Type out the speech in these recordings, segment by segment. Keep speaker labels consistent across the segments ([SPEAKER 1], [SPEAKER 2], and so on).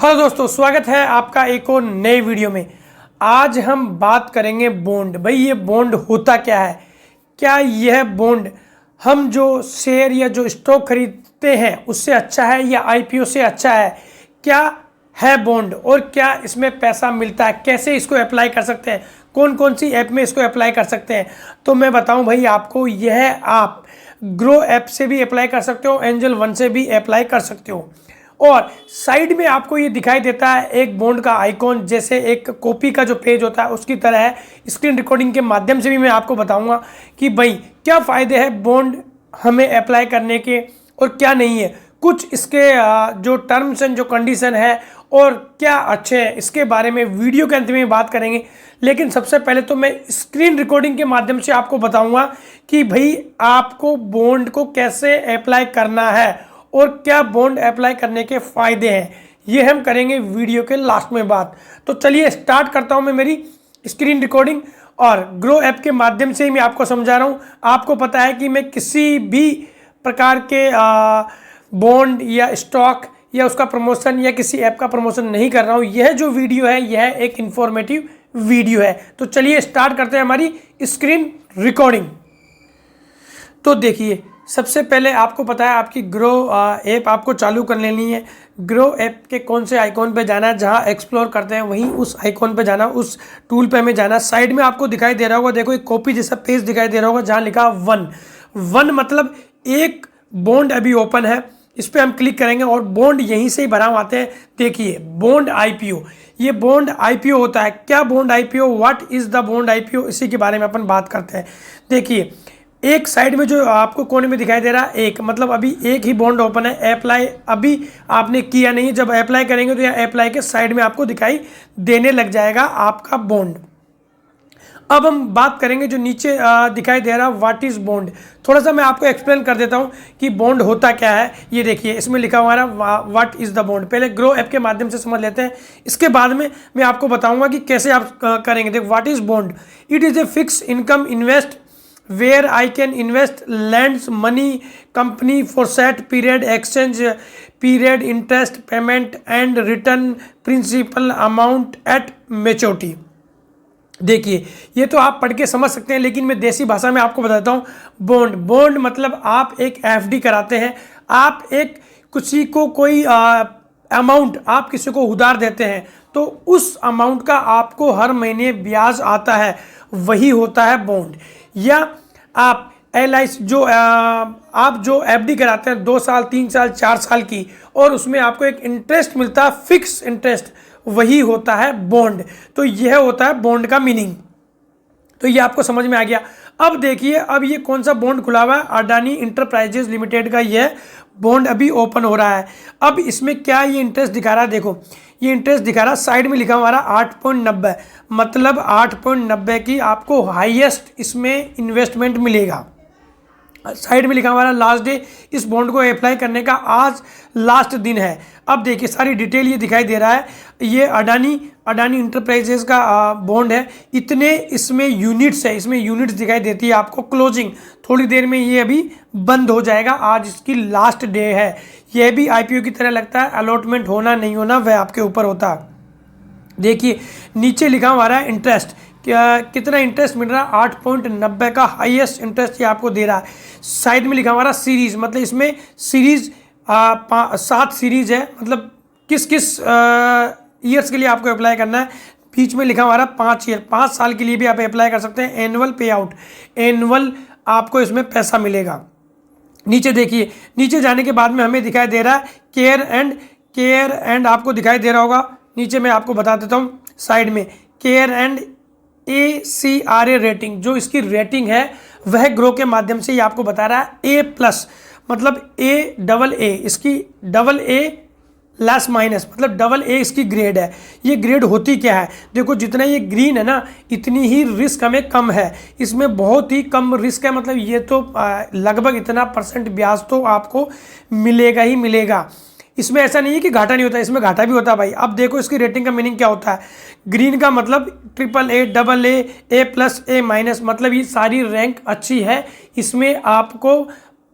[SPEAKER 1] Hello दोस्तों, स्वागत है आपका एक और नए वीडियो में। आज हम बात करेंगे बॉन्ड। भाई ये बॉन्ड होता क्या है? क्या यह बॉन्ड हम जो शेयर या जो स्टॉक खरीदते हैं उससे अच्छा है या आईपीओ से अच्छा है? क्या है बॉन्ड और क्या इसमें पैसा मिलता है? कैसे इसको अप्लाई कर सकते हैं? कौन कौन सी ऐप में इसको अप्लाई कर सकते हैं? तो मैं बताऊं भाई आपको, यह आप ग्रो ऐप से भी अप्लाई कर सकते हो, एंजल वन से भी अप्लाई कर सकते हो। और साइड में आपको ये दिखाई देता है एक बॉन्ड का आइकॉन, जैसे एक कॉपी का जो पेज होता है उसकी तरह है। स्क्रीन रिकॉर्डिंग के माध्यम से भी मैं आपको बताऊंगा कि भाई क्या फ़ायदे हैं बॉन्ड हमें अप्लाई करने के और क्या नहीं है। कुछ इसके जो टर्म्स एंड जो कंडीशन है और क्या अच्छे हैं, इसके बारे में वीडियो के अंत में बात करेंगे। लेकिन सबसे पहले तो मैं स्क्रीन रिकॉर्डिंग के माध्यम से आपको बताऊंगा कि भाई आपको बॉन्ड को कैसे अप्लाई करना है और क्या बॉन्ड अप्लाई करने के फ़ायदे हैं, ये हम करेंगे वीडियो के लास्ट में बात। तो चलिए स्टार्ट करता हूं मैं मेरी स्क्रीन रिकॉर्डिंग, और ग्रो ऐप के माध्यम से ही मैं आपको समझा रहा हूं। आपको पता है कि मैं किसी भी प्रकार के बॉन्ड या स्टॉक या उसका प्रमोशन या किसी ऐप का प्रमोशन नहीं कर रहा हूं। यह जो वीडियो है यह एक इंफॉर्मेटिव वीडियो है। तो चलिए स्टार्ट करते हैं हमारी स्क्रीन रिकॉर्डिंग। तो देखिए, सबसे पहले आपको पता है आपकी ग्रो ऐप आपको चालू कर लेनी है। ग्रो ऐप के कौन से आइकॉन पे जाना है, जहां एक्सप्लोर करते हैं वहीं उस आइकॉन पे जाना, उस टूल पे हमें जाना। साइड में आपको दिखाई दे रहा होगा, देखो एक कॉपी जैसा पेज दिखाई दे रहा होगा जहां लिखा वन मतलब एक बॉन्ड अभी ओपन है। इस पर हम क्लिक करेंगे और बॉन्ड यहीं से ही भराम आते हैं। देखिए बॉन्ड आईपीओ, ये बॉन्ड आईपीओ होता है। क्या bond IPO, what is the bond IPO, इसी के बारे में अपन बात करते हैं। देखिए एक साइड में जो आपको कोने में दिखाई दे रहा है एक, मतलब अभी एक ही बॉन्ड ओपन है। अप्लाई अभी आपने किया नहीं, जब अप्लाई करेंगे तो यह अप्लाई के साइड में आपको दिखाई देने लग जाएगा आपका बॉन्ड। अब हम बात करेंगे जो नीचे दिखाई दे रहा है व्हाट इज बॉन्ड। थोड़ा सा मैं आपको एक्सप्लेन कर देता हूं कि बॉन्ड होता क्या है। ये देखिए इसमें लिखा हुआ है व्हाट इज द बॉन्ड। पहले ग्रो ऐप के माध्यम से समझ लेते हैं, इसके बाद में मैं आपको बताऊंगा कि कैसे आप करेंगे। देखो what is bond, it is a fix income invest where I can invest lends money company for set period, exchange period, interest payment and return principal amount at maturity। देखिए ये तो आप पढ़ के समझ सकते हैं, लेकिन मैं देसी भाषा में आपको बताता हूँ। बॉन्ड मतलब आप एक एफडी कराते हैं। आप एक किसी को कोई अमाउंट आप किसी को उधार देते हैं तो उस अमाउंट का आपको हर महीने ब्याज आता है, वही होता है बॉन्ड। या आप LIC जो आप जो एफडी कराते हैं 2 साल 3 साल 4 साल की, और उसमें आपको एक इंटरेस्ट मिलता है, फिक्स इंटरेस्ट, वही होता है बॉन्ड। तो यह होता है बॉन्ड का मीनिंग। तो ये आपको समझ में आ गया। अब देखिए, अब ये कौन सा बॉन्ड खुला हुआ है, अडानी इंटरप्राइजेज लिमिटेड का यह बॉन्ड अभी ओपन हो रहा है। अब इसमें क्या ये इंटरेस्ट दिखा रहा है, देखो ये इंटरेस्ट दिखा रहा है, साइड में लिखा हुआ है 8.90, मतलब 8.90 की आपको हाईएस्ट इसमें इन्वेस्टमेंट मिलेगा। साइड में लिखा हुआ है लास्ट डे, इस बॉन्ड को अप्लाई करने का आज लास्ट दिन है। अब देखिए सारी डिटेल ये दिखाई दे रहा है, ये अडानी इंटरप्राइजेस का बॉन्ड है। इतने इसमें यूनिट्स है, इसमें यूनिट्स दिखाई देती है आपको। क्लोजिंग थोड़ी देर में ये अभी बंद हो जाएगा, आज इसकी लास्ट डे है। यह भी आईपीओ की तरह लगता है, अलॉटमेंट होना नहीं होना वह आपके ऊपर होता है। देखिए नीचे लिखा हुआ है इंटरेस्ट, क्या कितना इंटरेस्ट मिल रहा है, 8.90 का हाईएस्ट इंटरेस्ट ये आपको दे रहा है। साइड में लिखा हुआ है सीरीज, मतलब इसमें सीरीज 7 सीरीज है, मतलब किस किस ईयर्स के लिए आपको अप्लाई करना है। बीच में लिखा हुआ है 5 ईयर, 5 साल के लिए भी आप अप्लाई कर सकते हैं। एनुअल पे आउट, एनुअल आपको इसमें पैसा मिलेगा। नीचे देखिए, नीचे जाने के बाद में हमें दिखाई दे रहा है केयर एंड आपको दिखाई दे रहा होगा। नीचे मैं आपको बता देता हूँ, साइड में केयर एंड ACRA रेटिंग, जो इसकी रेटिंग है वह ग्रो के माध्यम से ये आपको बता रहा है A+, मतलब AA, इसकी AA लेस माइनस, मतलब AA इसकी ग्रेड है। ये ग्रेड होती क्या है, देखो जितना ये ग्रीन है ना, इतनी ही रिस्क हमें कम है, इसमें बहुत ही कम रिस्क है। मतलब ये तो लगभग इतना % ब्याज तो आपको मिलेगा ही मिलेगा। इसमें ऐसा नहीं है कि घाटा नहीं होता, इसमें घाटा भी होता है भाई। अब देखो इसकी रेटिंग का मीनिंग क्या होता है। ग्रीन का मतलब AAA, AA+, A-, मतलब ये सारी रैंक अच्छी है, इसमें आपको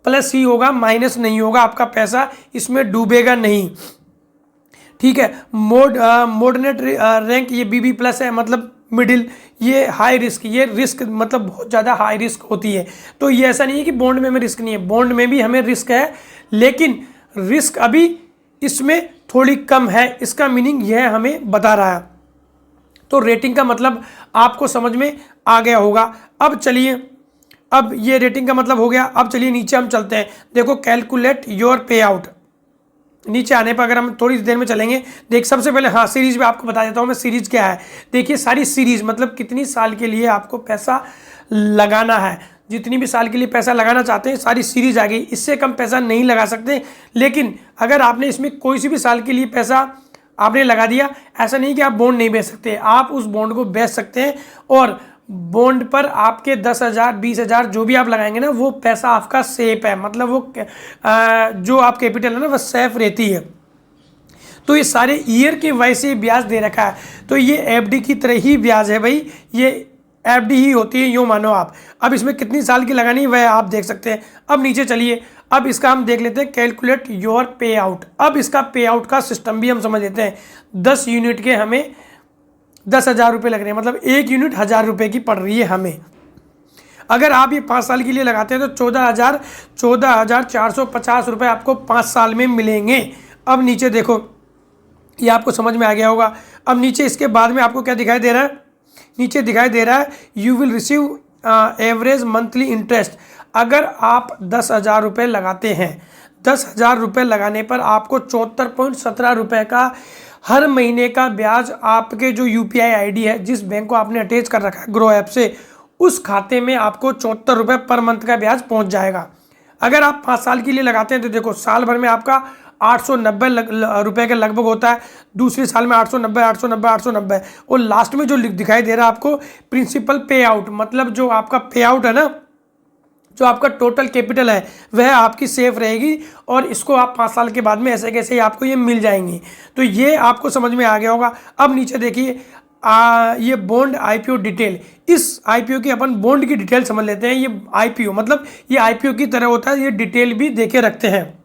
[SPEAKER 1] प्लस ही होगा, माइनस नहीं होगा, आपका पैसा इसमें डूबेगा नहीं। ठीक है। मॉडरेट रैंक ये BB प्लस है, मतलब मिडिल। ये हाई रिस्क, ये रिस्क मतलब बहुत ज़्यादा हाई रिस्क होती है। तो ये ऐसा नहीं है कि बॉन्ड में हमें रिस्क नहीं है, बॉन्ड में भी हमें रिस्क है, लेकिन रिस्क अभी इसमें थोड़ी कम है। इसका मीनिंग यह हमें बता रहा है। तो रेटिंग का मतलब आपको समझ में आ गया होगा। अब चलिए, अब ये रेटिंग का मतलब हो गया। अब चलिए नीचे हम चलते हैं। देखो, कैलकुलेट योर पे आउट। नीचे आने पर अगर हम थोड़ी देर में चलेंगे, देख सबसे पहले हाँ सीरीज में आपको बता देता हूँ मैं सीरीज क्या है। देखिए सारी सीरीज मतलब कितनी साल के लिए आपको पैसा लगाना है, जितनी भी साल के लिए पैसा लगाना चाहते हैं सारी सीरीज आ गई। इससे कम पैसा नहीं लगा सकते, लेकिन अगर आपने इसमें कोई सी भी साल के लिए पैसा आपने लगा दिया, ऐसा नहीं कि आप बॉन्ड नहीं बेच सकते, आप उस बॉन्ड को बेच सकते हैं। और बॉन्ड पर आपके 10,000 20,000 जो भी आप लगाएंगे ना, वो पैसा आपका सेफ है, मतलब वो जो आप कैपिटल है ना वो सेफ रहती है। तो ये सारे ईयर के वैसे ब्याज दे रखा है, तो ये FD की तरह ही ब्याज है भाई, ये FD ही होती है, यूँ मानो आप। अब इसमें कितनी साल की लगानी है वह आप देख सकते हैं। अब नीचे चलिए, अब इसका हम देख लेते हैं कैलकुलेट योर पे आउट। अब इसका पे आउट का सिस्टम भी हम समझ लेते हैं। 10 यूनिट के हमें 10,000 रुपये लग रहे हैं, मतलब 1 यूनिट 1,000 रुपये की पड़ रही है हमें। अगर आप ये 5 साल के लिए लगाते हैं तो 14,450 रुपये आपको 5 साल में मिलेंगे। अब नीचे देखो, ये आपको समझ में आ गया होगा। अब नीचे इसके बाद में आपको क्या दिखाई दे रहा है, नीचे दिखाई दे रहा है you will receive average monthly interest. अगर आप 10,000 रुपये लगाते हैं, 10,000 रुपये लगाने पर आपको 74.17 रुपये का हर महीने का ब्याज आपके जो UPI ID है, जिस बैंक को आपने अटैच कर रखा है ग्रो ऐप से, उस खाते में आपको 74 रुपये पर मंथ का ब्याज पहुंच जाएगा। अगर आप 5 साल के लिए लगाते हैं तो देखो साल भर में आपका 890 रुपये के लगभग होता है, दूसरे साल में 890 890 890, और लास्ट में जो दिखाई दे रहा है आपको प्रिंसिपल पे आउट, मतलब जो आपका पे आउट है ना, जो आपका टोटल कैपिटल है वह आपकी सेफ रहेगी, और इसको आप 5 साल के बाद में ऐसे कैसे ही आपको ये मिल जाएंगी। तो ये आपको समझ में आ गया होगा। अब नीचे देखिए, ये बॉन्ड IPO डिटेल, इस IPO की अपन बॉन्ड की डिटेल समझ लेते हैं। ये IPO मतलब ये IPO की तरह होता है, ये डिटेल भी देके रखते हैं।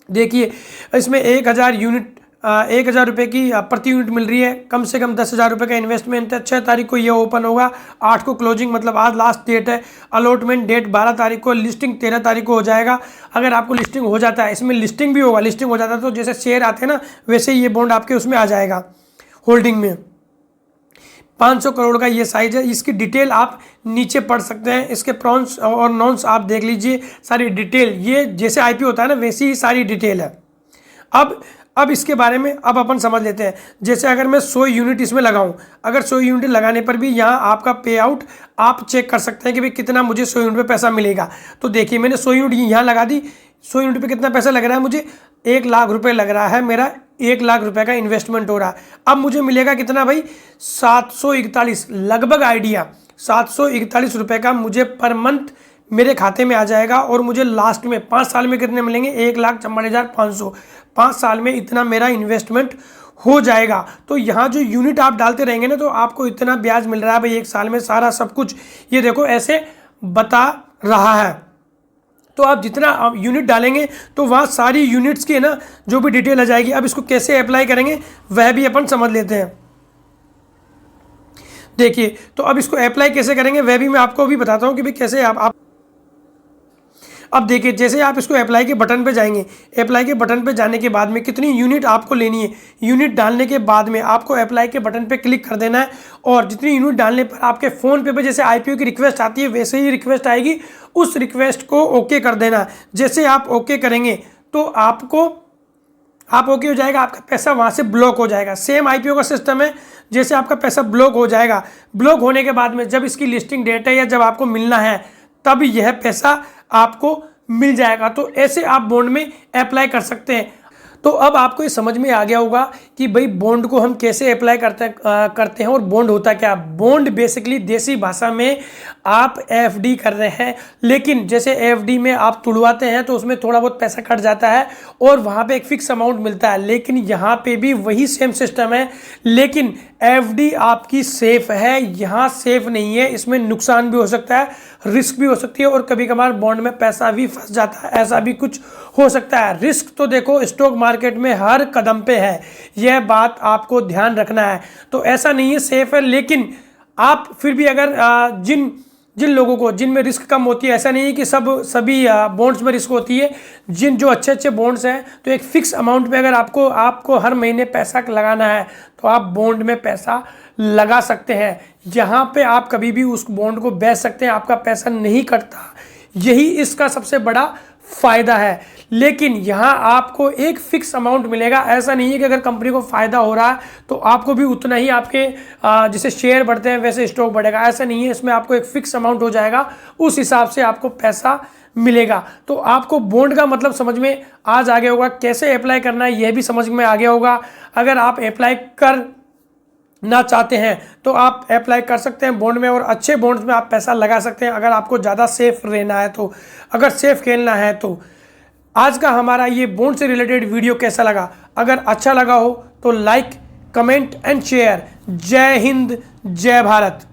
[SPEAKER 1] देखिए इसमें 1,000 यूनिट 1,000 रुपये की प्रति यूनिट मिल रही है, कम से कम 10,000 रुपये का इन्वेस्टमेंट है। 6 तारीख को ये ओपन होगा, 8 को क्लोजिंग, मतलब आज लास्ट डेट है। अलॉटमेंट डेट 12 तारीख को, लिस्टिंग 13 तारीख को हो जाएगा। अगर आपको लिस्टिंग हो जाता है, इसमें लिस्टिंग भी होगा, लिस्टिंग हो जाता है तो जैसे शेयर आते हैं ना, वैसे ही ये बॉन्ड आपके उसमें आ जाएगा होल्डिंग में। 500 करोड़ का ये साइज है। इसकी डिटेल आप नीचे पढ़ सकते हैं, इसके प्रॉन्स और नॉन्स आप देख लीजिए, सारी डिटेल ये जैसे IPO होता है ना वैसी ही सारी डिटेल है। अब इसके बारे में अब अपन समझ लेते हैं। जैसे अगर मैं 100 यूनिट इसमें लगाऊं, अगर 100 यूनिट लगाने पर भी यहाँ आपका पे आउट आप चेक कर सकते हैं कि भाई कितना मुझे 100 यूनिट पे पैसा मिलेगा। तो देखिए मैंने 100 यूनिट यहाँ लगा दी, 100 यूनिट पे कितना पैसा लग रहा है मुझे, 1 लाख रुपये लग रहा है, मेरा 1 लाख रुपए का इन्वेस्टमेंट हो रहा है। अब मुझे मिलेगा कितना भाई, 741, लगभग आइडिया 741 रुपये का मुझे पर मंथ मेरे खाते में आ जाएगा, और मुझे लास्ट में 5 साल में कितने मिलेंगे, 1,54,500। 5 साल में इतना मेरा इन्वेस्टमेंट हो जाएगा। तो यहाँ जो यूनिट आप डालते रहेंगे ना, तो आपको इतना ब्याज मिल रहा है भाई 1 साल में, सारा सब कुछ ये देखो ऐसे बता रहा है। तो आप जितना यूनिट डालेंगे तो वहाँ सारी यूनिट्स की ना जो भी डिटेल आ जाएगी। अब इसको कैसे अप्लाई करेंगे वह भी अपन समझ लेते हैं। देखिए तो अब इसको अप्लाई कैसे करेंगे वह भी मैं आपको अभी बताता हूँ कि भाई कैसे आप अब देखिए, जैसे आप इसको अप्लाई के बटन पे जाएंगे, अप्लाई के बटन पे जाने के बाद में कितनी यूनिट आपको लेनी है, यूनिट डालने के बाद में आपको अप्लाई के बटन पे क्लिक कर देना है, और जितनी यूनिट डालने पर आपके फ़ोन पे जैसे IPO की रिक्वेस्ट आती है वैसे ही रिक्वेस्ट आएगी, उस रिक्वेस्ट को ओके कर देना। जैसे आप ओके करेंगे तो आप ओके हो जाएगा, आपका पैसा वहाँ से ब्लॉक हो जाएगा। सेम IPO का सिस्टम है, जैसे आपका पैसा ब्लॉक हो जाएगा, ब्लॉक होने के बाद में जब इसकी लिस्टिंग डेट है या जब आपको मिलना है तब यह पैसा आपको मिल जाएगा। तो ऐसे आप बॉन्ड में अप्लाई कर सकते हैं। तो अब आपको ये समझ में आ गया होगा कि भाई बॉन्ड को हम कैसे अप्लाई करते हैं और बॉन्ड होता क्या। बॉन्ड बेसिकली देसी भाषा में आप FD कर रहे हैं, लेकिन जैसे FD में आप तुड़वाते हैं तो उसमें थोड़ा बहुत पैसा कट जाता है और वहाँ पे एक फिक्स अमाउंट मिलता है, लेकिन यहाँ पे भी वही सेम सिस्टम है, लेकिन FD आपकी सेफ है, यहाँ सेफ नहीं है, इसमें नुकसान भी हो सकता है, रिस्क भी हो सकती है और कभी कभार बॉन्ड में पैसा भी फंस जाता है, ऐसा भी कुछ हो सकता है। रिस्क तो देखो स्टॉक मार्केट में हर कदम पे है, यह बात आपको ध्यान रखना है। तो ऐसा नहीं है सेफ है, लेकिन आप फिर भी अगर जिन लोगों को जिनमें रिस्क कम होती है, ऐसा नहीं है कि सभी बॉन्ड्स में रिस्क होती है। जो अच्छे अच्छे बॉन्ड्स हैं तो एक फिक्स अमाउंट में अगर आपको हर महीने पैसा लगाना है तो आप बॉन्ड में पैसा लगा सकते हैं। यहाँ पे आप कभी भी उस बॉन्ड को बेच सकते हैं, आपका पैसा नहीं कटता, यही इसका सबसे बड़ा फायदा है। लेकिन यहाँ आपको एक फिक्स अमाउंट मिलेगा, ऐसा नहीं है कि अगर कंपनी को फायदा हो रहा है तो आपको भी उतना ही आपके जैसे शेयर बढ़ते हैं वैसे स्टॉक बढ़ेगा, ऐसा नहीं है। इसमें आपको एक फिक्स अमाउंट हो जाएगा, उस हिसाब से आपको पैसा मिलेगा। तो आपको बॉन्ड का मतलब समझ में आज आ गया होगा, कैसे अप्लाई करना है यह भी समझ में आ गया होगा। अगर आप अप्लाई कर ना चाहते हैं तो आप अप्लाई कर सकते हैं बॉन्ड में, और अच्छे बॉन्ड्स में आप पैसा लगा सकते हैं अगर आपको ज़्यादा सेफ रहना है तो, अगर सेफ खेलना है तो। आज का हमारा ये बॉन्ड से रिलेटेड वीडियो कैसा लगा? अगर अच्छा लगा हो तो लाइक, कमेंट एंड शेयर। जय हिंद, जय भारत।